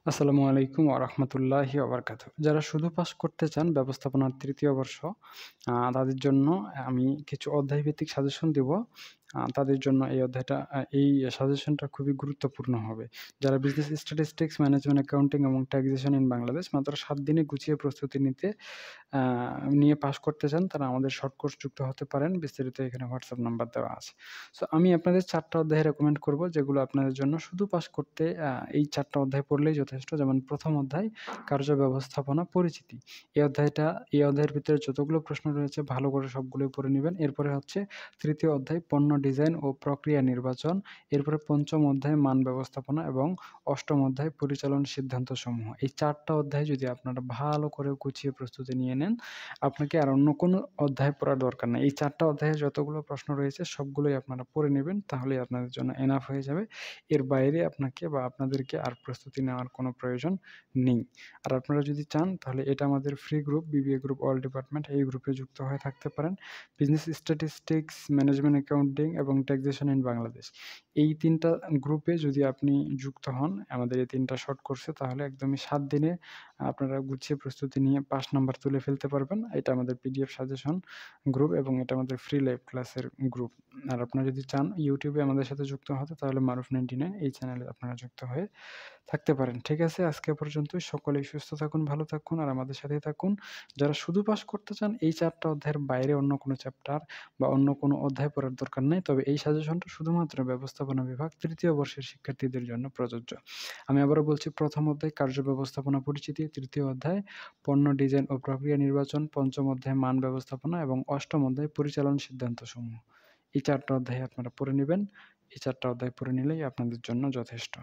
আসসালামু আলাইকুম ওয়া রাহমাতুল্লাহি ওয়া বারাকাতুহু। যারা শুধু পাস করতে চান ব্যবস্থাপনার ৩য় বর্ষ, তাদের জন্য আমি কিছু অধ্যায়ভিত্তিক সাজেশন দিব। তাদের জন্য এই সাজেশনটা খুবই গুরুত্বপূর্ণ হবে। যারা বিজনেস স্ট্যাটিস্টিক্স, ম্যানেজমেন্ট, অ্যাকাউন্টিং এবং ট্যাক্সেশন ইন বাংলাদেশ মাত্র ৭ দিনে গুছিয়ে প্রস্তুতি আ নিয়ে পাস করতে চান, তারা আমাদের শর্ট কোর্স যুক্ত হতে পারেন। বিস্তারিত এখানে WhatsApp নাম্বার দেওয়া আছে। সো আমি আপনাদের ৪ টা অধ্যায় রেকমেন্ড করব, যেগুলো আপনাদের জন্য শুধু পাস করতে এই ৪ টা অধ্যায় পড়লেই যথেষ্ট। যেমন ১ম অধ্যায় কার্য ব্যবস্থাপনা পরিচিতি। এই অধ্যায়ের ভিতরে যতগুলো প্রশ্ন রয়েছে ভালো করে সবগুলোই পড়ে নিবেন। এরপরে হচ্ছে ৩য় অধ্যায় পণ্য ডিজাইন ও প্রক্রিয়া নির্বাচন। এরপরে ৫ম অধ্যায় মান ব্যবস্থাপনা এবং ৮ম অধ্যায় পরিচালন সিদ্ধান্তসমূহ। এই ৪ টা অধ্যায় যদি আপনারা ভালো করে গুছিয়ে প্রস্তুতি নিয়ে নেন, আপনাকে আর অন্য কোনো অধ্যায় পড়ার দরকার নাই। এই ৪ টা অধ্যায়ে যতগুলো প্রশ্ন রয়েছে সবগুলোই আপনারা পড়ে নিবেন। তাহলেই আপনাদের জন্য এনাফ হয়ে যাবে। এর বাইরে আপনাকে বা আপনাদেরকে আর প্রস্তুতি নেওয়ার কোনো প্রয়োজন নেই। আর আপনারা যদি চান তাহলে এটা আমাদের free group, BBA group all department, এই গ্রুপে যুক্ত হয়ে থাকতে পারেন। বিজনেস স্ট্যাটিস্টিক্স, ম্যানেজমেন্ট অ্যাকাউন্টিং এবং ট্যাক্সেশন ইন বাংলাদেশ। এই ৩ টা গ্রুপে যদি আপনি যুক্ত হন আমাদের এই ৩ টা শর্ট কোর্সে, তাহলে একদমই ৭ দিনে আপনারা গুছিয়ে প্রস্তুতি নিয়ে পাস নাম্বার তুলে ফেলতে পারবেন। এটা আমাদের পিডিএফ সাজেশন গ্রুপ এবং এটা আমাদের ফ্রি লাইভ ক্লাসের গ্রুপ। আর আপনারা যদি চান YouTube এ আমাদের সাথে যুক্ত হতে, তাহলে মারুফ99 এই চ্যানেলে আপনারা যুক্ত হয়ে থাকতে পারেন। ঠিক আছে? আজকে এ পর্যন্তই। সকলেই সুস্থ থাকুন, ভালো থাকুন আর আমাদের সাথেই থাকুন। যারা শুধু পাস করতে চান, এই ৪ টা অধ্যায়ের বাইরে অন্য কোনো চ্যাপ্টার বা অন্য কোনো অধ্যায় পড়ার দরকার নেই। তবে এই সাজেশনটা শুধুমাত্র ব্যবস্থাপনা বিভাগ ৩য় বর্ষের শিক্ষার্থীদের জন্য প্রযোজ্য। আমি আবারও বলছি, ১ম অধ্যায় কার্য ব্যবস্থাপনা পরিচিতি, ৩য় অধ্যায় পণ্য ডিজাইন ও প্রক্রিয়া নির্বাচন, ৫ম অধ্যায় মান ব্যবস্থাপনা এবং ৮ম অধ্যায় পরিচালন সিদ্ধান্তসমূহ। এই ৪ টা অধ্যায় আপনারা পড়ে নিবেন। এই ৪ টা অধ্যায় পড়ে নিলেই আপনাদের জন্য যথেষ্ট।